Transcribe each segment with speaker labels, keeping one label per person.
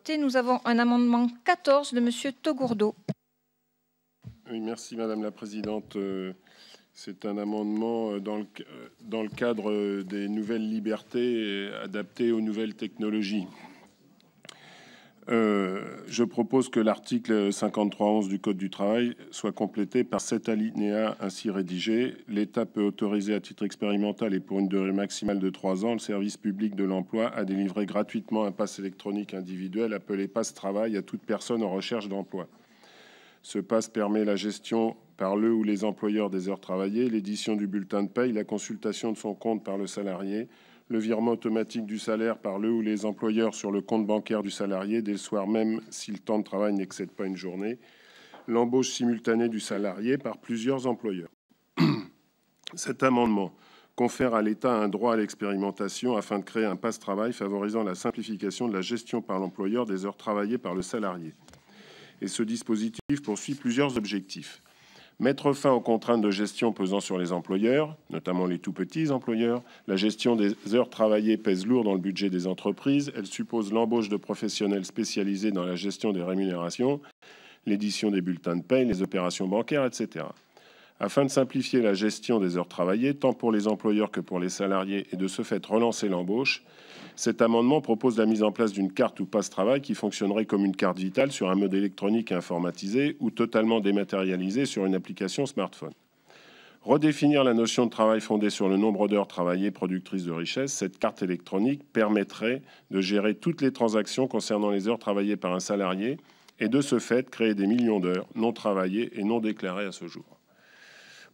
Speaker 1: adopté. Nous avons un amendement 14 de Monsieur Taugourdeau.
Speaker 2: Oui, merci Madame la Présidente. C'est un amendement dans le cadre des nouvelles libertés adaptées aux nouvelles technologies. Je propose que l'article 53.11 du Code du travail soit complété par cet alinéa ainsi rédigé. L'État peut autoriser à titre expérimental et pour une durée maximale de 3 ans le service public de l'emploi à délivrer gratuitement un pass électronique individuel appelé pass travail à toute personne en recherche d'emploi. Ce pass permet la gestion par le ou les employeurs des heures travaillées, l'édition du bulletin de paye, la consultation de son compte par le salarié, le virement automatique du salaire par le ou les employeurs sur le compte bancaire du salarié dès le soir même si le temps de travail n'excède pas une journée, l'embauche simultanée du salarié par plusieurs employeurs. Cet amendement confère à l'État un droit à l'expérimentation afin de créer un passe-travail favorisant la simplification de la gestion par l'employeur des heures travaillées par le salarié. Et ce dispositif poursuit plusieurs objectifs. Mettre fin aux contraintes de gestion pesant sur les employeurs, notamment les tout petits employeurs. La gestion des heures travaillées pèse lourd dans le budget des entreprises. Elle suppose l'embauche de professionnels spécialisés dans la gestion des rémunérations, l'édition des bulletins de paie, les opérations bancaires, etc. Afin de simplifier la gestion des heures travaillées, tant pour les employeurs que pour les salariés, et de ce fait relancer l'embauche, cet amendement propose la mise en place d'une carte ou passe-travail qui fonctionnerait comme une carte vitale sur un mode électronique informatisé ou totalement dématérialisé sur une application smartphone. Redéfinir la notion de travail fondée sur le nombre d'heures travaillées productrices de richesse, cette carte électronique permettrait de gérer toutes les transactions concernant les heures travaillées par un salarié et de ce fait créer des millions d'heures non travaillées et non déclarées à ce jour.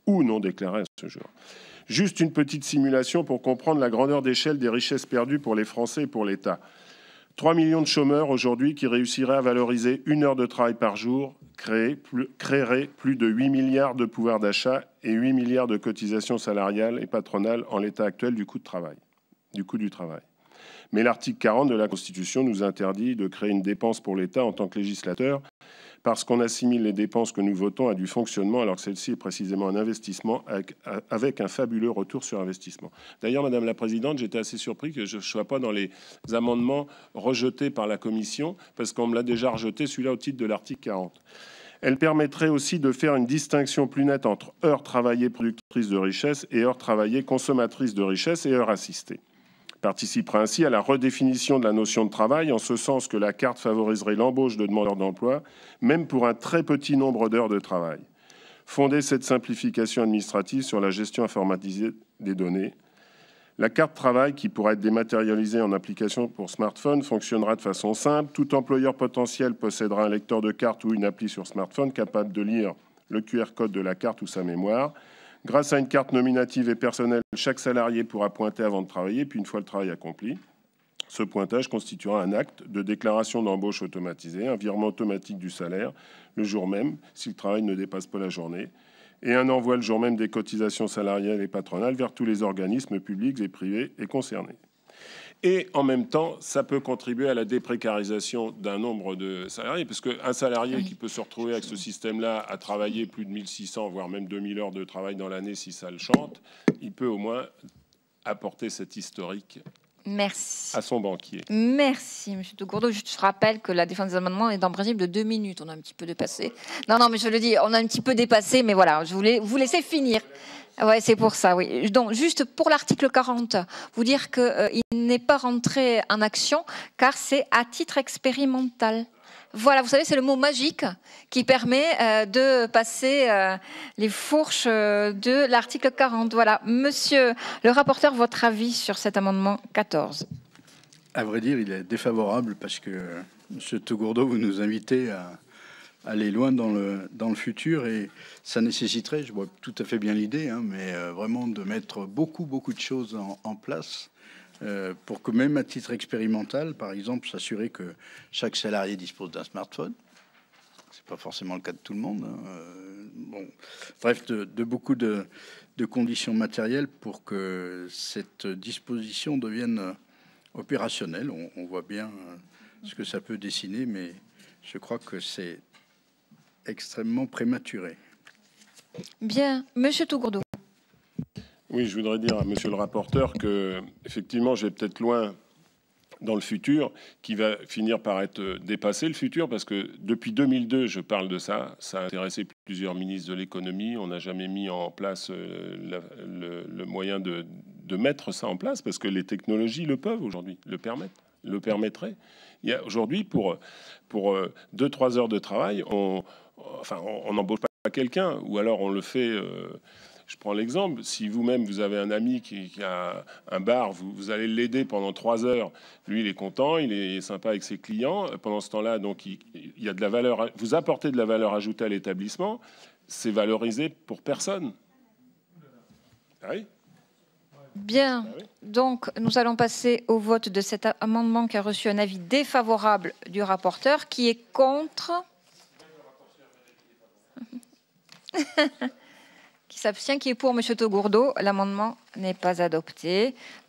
Speaker 2: Ou non déclarées à ce jour. Juste une petite simulation pour comprendre la grandeur d'échelle des richesses perdues pour les Français et pour l'État. 3 millions de chômeurs aujourd'hui qui réussiraient à valoriser 1 heure de travail par jour créeraient plus de 8 milliards de pouvoir d'achat et 8 milliards de cotisations salariales et patronales en l'état actuel du coût du travail. Mais l'article 40 de la Constitution nous interdit de créer une dépense pour l'État en tant que législateur parce qu'on assimile les dépenses que nous votons à du fonctionnement, alors que celle-ci est précisément un investissement avec un fabuleux retour sur investissement. D'ailleurs, Madame la Présidente, j'étais assez surpris que je ne sois pas dans les amendements rejetés par la Commission, parce qu'on me l'a déjà rejeté, celui-là, au titre de l'article 40. Elle permettrait aussi de faire une distinction plus nette entre heures travaillées productrices de richesse et heures travaillées consommatrices de richesse et heures assistées. Participera ainsi à la redéfinition de la notion de travail, en ce sens que la carte favoriserait l'embauche de demandeurs d'emploi, même pour un très petit nombre d'heures de travail. Fonder cette simplification administrative sur la gestion informatisée des données. La carte travail, qui pourra être dématérialisée en application pour smartphone, fonctionnera de façon simple. Tout employeur potentiel possédera un lecteur de carte ou une appli sur smartphone capable de lire le QR code de la carte ou sa mémoire. Grâce à une carte nominative et personnelle, chaque salarié pourra pointer avant de travailler, puis une fois le travail accompli, ce pointage constituera un acte de déclaration d'embauche automatisée, un virement automatique du salaire le jour même, si le travail ne dépasse pas la journée, et un envoi le jour même des cotisations salariales et patronales vers tous les organismes publics et privés et concernés. Et en même temps, ça peut contribuer à la déprécarisation d'un nombre de salariés, parce qu'un salarié qui peut se retrouver avec ce système-là à travailler plus de 1600, voire même 2000 heures de travail dans l'année, si ça le chante, il peut au moins apporter cet historique à son banquier.
Speaker 1: Merci, M. Taugourdeau. Je te rappelle que la défense des amendements est en principe de 2 minutes. On a un petit peu dépassé. Non, mais je le dis, on a un petit peu dépassé, mais voilà, je voulais vous laisser finir. Ouais, c'est pour ça, oui. Donc, juste pour l'article 40, vous dire qu'il n'est pas rentré en action, car c'est à titre expérimental. Voilà, vous savez, c'est le mot magique qui permet de passer les fourches de l'article 40. Voilà. Monsieur le rapporteur, votre avis sur cet amendement 14?
Speaker 3: À vrai dire, il est défavorable parce que, Monsieur Taugourdeau, vous nous invitez à aller loin dans le futur et ça nécessiterait, je vois tout à fait bien l'idée, hein, mais vraiment de mettre beaucoup de choses en place. Pour que même à titre expérimental, par exemple, s'assurer que chaque salarié dispose d'un smartphone. C'est pas forcément le cas de tout le monde. Hein. Bon, bref, de beaucoup de conditions matérielles pour que cette disposition devienne opérationnelle. On voit bien ce que ça peut dessiner, mais je crois que c'est extrêmement prématuré.
Speaker 1: Bien, Monsieur Taugourdeau.
Speaker 2: Oui, je voudrais dire à Monsieur le rapporteur que, effectivement, je vais peut-être loin dans le futur, qui va finir par être dépassé, le futur, parce que depuis 2002, je parle de ça, ça a intéressé plusieurs ministres de l'économie, on n'a jamais mis en place le moyen de mettre ça en place, parce que les technologies le peuvent aujourd'hui, le permettraient. Aujourd'hui, pour 2-3 heures de travail, on n'embauche pas quelqu'un, ou alors on le fait... Je prends l'exemple, si vous-même, vous avez un ami qui a un bar, vous allez l'aider pendant 3 heures. Lui, il est content, il est sympa avec ses clients. Pendant ce temps-là, donc, il y a de la valeur, vous apportez de la valeur ajoutée à l'établissement. C'est valorisé pour personne. Ah oui ?
Speaker 1: Bien.
Speaker 2: Ah oui.
Speaker 1: Donc, nous allons passer au vote de cet amendement qui a reçu un avis défavorable du rapporteur. Qui est contre ? Qui s'abstient, qui est pour Monsieur Taugourdeau. L'amendement n'est pas adopté.